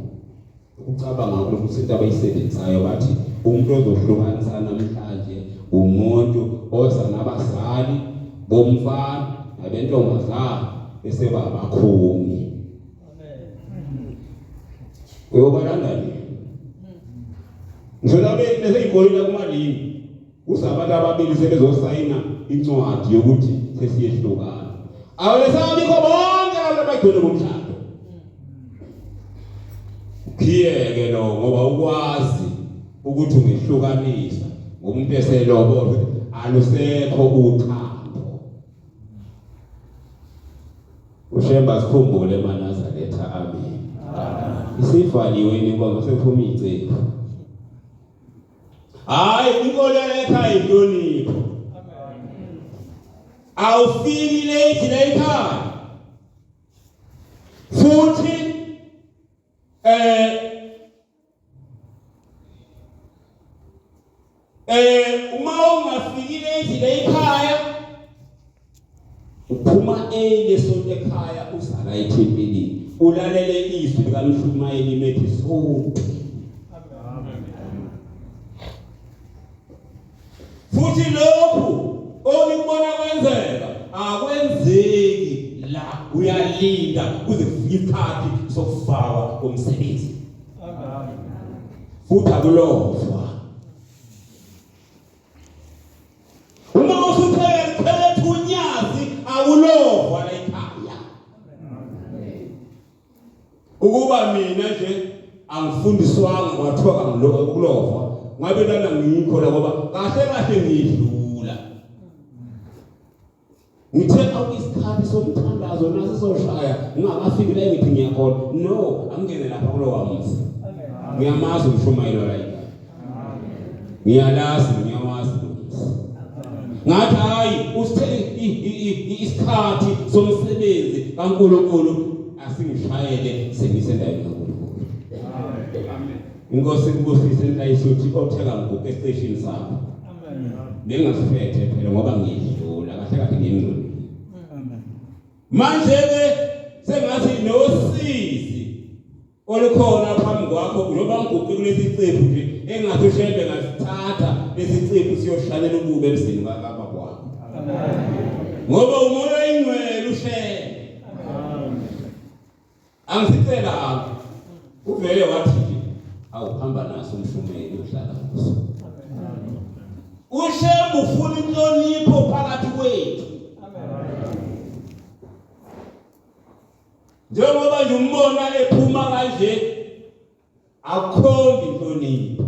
ukucabanga ukuthi into abayisebenzayo bathi umuntu ozohlukanisa namhlanje umuntu oza nabazali bomfana nabentombazana bese babakhuni uyobalangani ngisho labe leseyigolile kumalini usabantu ababili sebezosayina incwadi yokuthi sesiyehlukana awulesabikho bonke abantu abayigcwele ngomshado khiyeke lo ngoba ukwazi ukuthi ungehlukanisa ngomuntu eselobole alusekho uthando ushemba sikhumbule eManazaretha amen isivaliwe inkonzo sekuphuma icephu hayi inkolelo ekhaya inhlonipho awufiki late la ekhaya futhi uma ungafiki late la ekhaya uphuma lesonto ekhaya usala ethempelini ulalele izwi likaMshumayeli methi sonke futhi lokhu okubona kwenzeka akwenzeki la uyalinda kuze kufike isikhathi sokufakwa komsebenzi futhi akulofwa uma usuphela thunyazi akulofwa la ekhaya ukuba mina nje angifundiswanga kwathiwa kulofwa ngabe lana ngikho la ngoba kahle ngidlula ngithe awuyisikhathi somthandazo nasi soshaya ngingakafiki la ngithi ngiyakhona no angene lapha kulo wamzi ngiyamazi umshumayeli la ekhaya ngiyalazi ngiyamazi ngathi hayi usithe isikhathi somsebenzi kaNkulunkulu asingishayele sengisendaweni kaNkulunkulu amen Inkosi kubusise layisuthi othenga ngoku estation sakho amen bengasifethe phela ngoba ngidlula kahle ngiyingqondo amen manje ke sengathi nosisi olukhona phambi kwakho noma ngiguqe kulesi cephu nje engathi ushembe ngasithatha lesi cephu siyohlalela ubube emzini kakaba kwakho amen ngoba umoya ingcwele ushembe amen angisicela uvele wathi awuhamba naso umshumayeli uhlala kuso ushembe ufuna inhlonipho phakathi kwethu njengoba nje umbona ephuma kanje akhombi inhlonipho.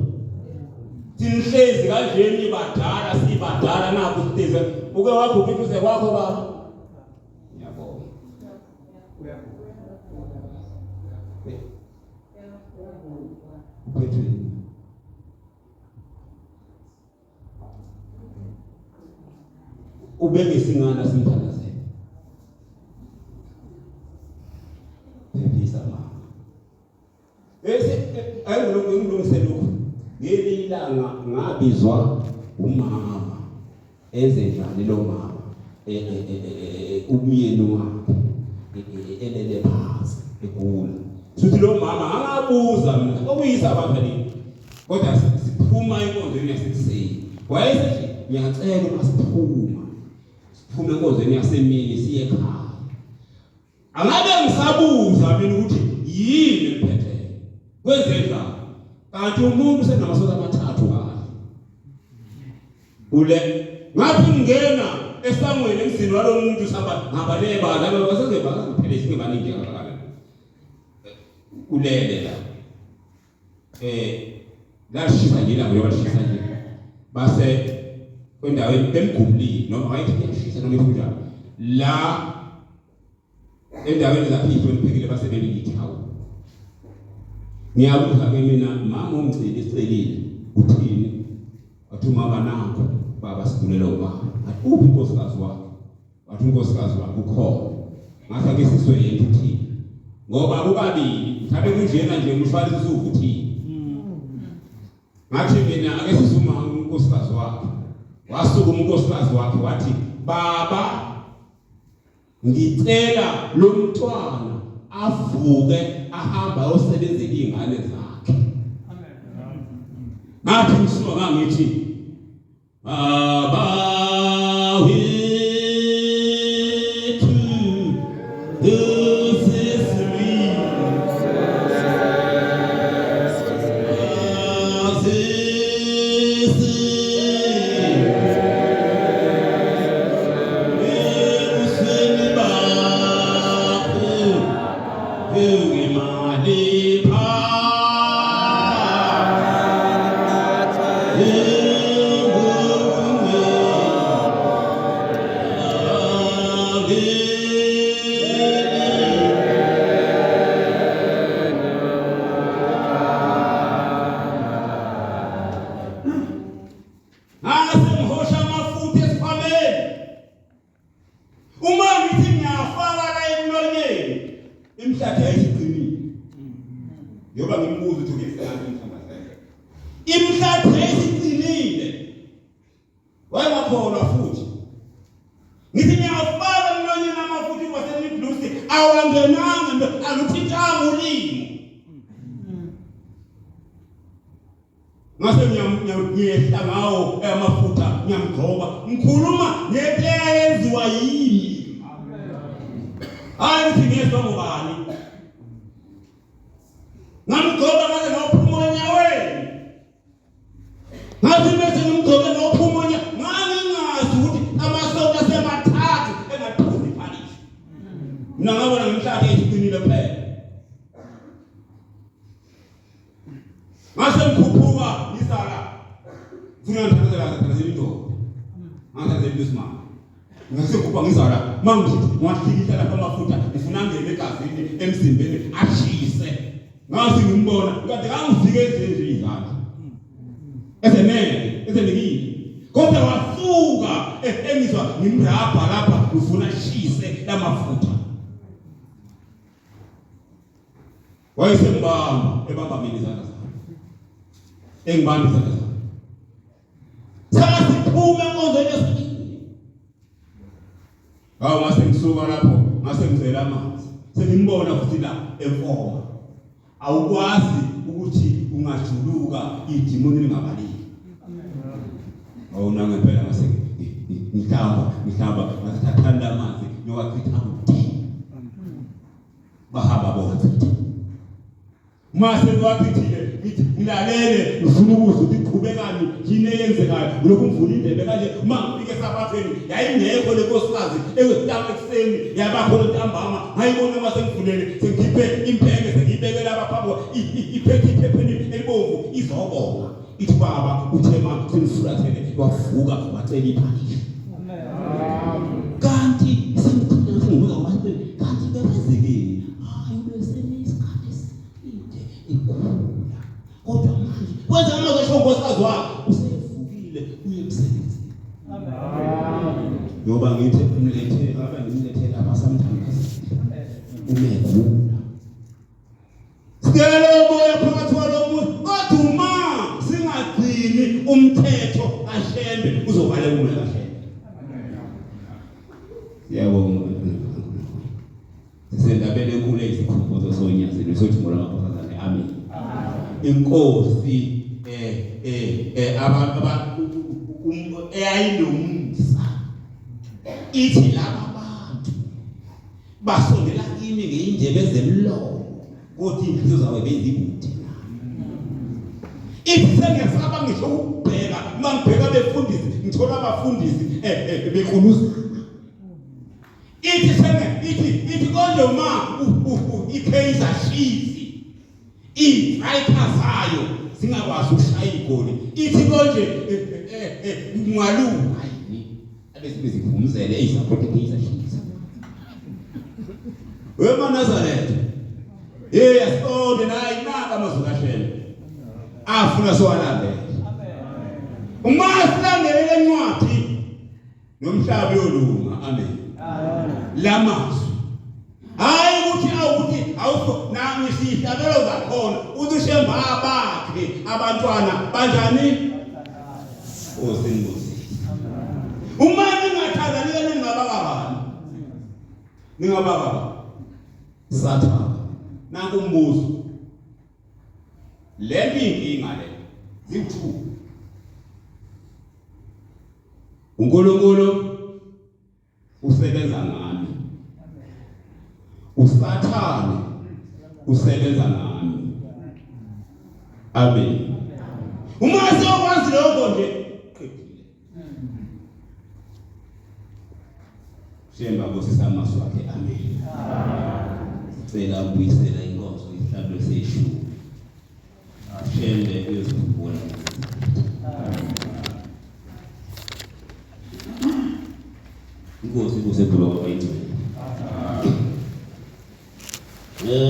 Sinhlezi kanjeni badala sibadala nakho sithize uke wakho kuze kwakho baba. Ngiyabonga. Uphethe ubeke singana simthandazele. Phisa mama. Ayingilungisela ngelinye ilanga ngabizwa umama enze njani lo mama umyeni wakhe elele phansi egula. Suthi lo mama angabuza mina okuyisa abantwana kodwa siphuma enkonzweni yasekuseni. Wayesethi ngiyacela uma siphuma enkonzweni yasemini siye ekhaya. Angabe ngisabuza mina ukuthi yini emphethe kwenzenza kanti umuntu senamasoka amathathu kahle. Ule ngathi ngena esangweni emzini walomuntu saba ngabaleba laba basengeba kuphela singebaningi ngakala. Ulele la. La shisa yila ngoba shisa yila. Base kwendaweni emgumlini noma wayithi yashisa noma ifuja. La endaweni lapho iphekile basebenza igithawo. Ngiyabuza ke mina mama umgcili icelile uthini? Wathi mama nangu baba sibulela ubaba. Athi uphi inkosikazi wakhe? Wathi unkosikazi wakhe ukhona. Ngathi ake siswe yena uthini? Ngoba kubabili mthathe kunjena nje umshwali usuku uthini? Ngathi mina ake sisuma unkosikazi wakhe. Wasuka unkosikazi wakhe wathi baba ngicela lo mntwana avuke ahamba ayosebenzela izingane zakhe. Amen. Ngathi ngisuka ngangithi baba engibambi izandla zakhe. Sasiphume enkonzweni yesibili. Hawu ngase ngisuka lapho, ngase ngizela amanzi. Sengimbona futhi la emfoma. Awukwazi ukuthi ungajuluka idimoni lingabaliki. Awuna ngempela ngase ngihlamba ngathathanda amanzi ngiwachitha ukuthi. Bahamba bonke. Mase wachithile ngilalele ngifuna ukuzwa ukuthi iqhubekani yini eyenzekayo lokhu ngivula indebe kanje uma ngifike esabathweni yayingekho le nkosikazi ekwesitapa ekuseni yabakhona ntambama ngayibona uma sengivulele sengikhiphe impenge sengiyibekela abaphambo iphethe iphepheni elibomvu izobonga ithi baba uthema senifulathele wavuka wacela iphakisho kanti sengithina sengibuka kwathi kanti bebezekile hayi besenesikhathi eside ikhula kodwa manje kwenza amazwi esho nkosikazi wakhe usevukile uye emsebenzini ngoba ngithi umlethe ngabe ngimlethela abasamthandaza umegula sikelo moya phakathi kwalomuntu kodwa uma singagcini umthetho kaShembe uzobale kume kaShembe yabonga sisendabele kule isikhumbuzo sonyazelo sothi ngoba ngaphakathi amen inkosi abantu eyayinomsa ithi laba bantu basondela kimi ngeindebe zemlomo kodwa impilo zawo bezibuthi ithi sengesaba ngisho ukubheka mangibheka befundisi ngithola abafundisi bekhuluza ithi konje uma iKaizer Chiefs istriker zayo singakwazi ukushaya igoli ithi konje ngwalunga yini abesibezivumzele ezisaphothe iKaizer Chiefs wema Nazareth yasonde nayi naka amazwi kaShembe afuna sowalandela uma silandelela encwadi nomhlaba yolunga amen lamazwi hayi ukuthi awufo nami sihlabelo zakhona uthi uShembe abakhe abantwana banjani osengozi uma ningathandana ningabakabani sathana nanku umbuzo le inkinga le ziwu uNkulunkulu usebenza ngami usathane usebenza ngami amen uma siyokwazi lokho nje qedile Shembe ngosisa amasu akhe amen cela ubuyisela inkonzo isihlalo seshumi Shembe uyozibona inkosi kusebula kwabayingcwele Hey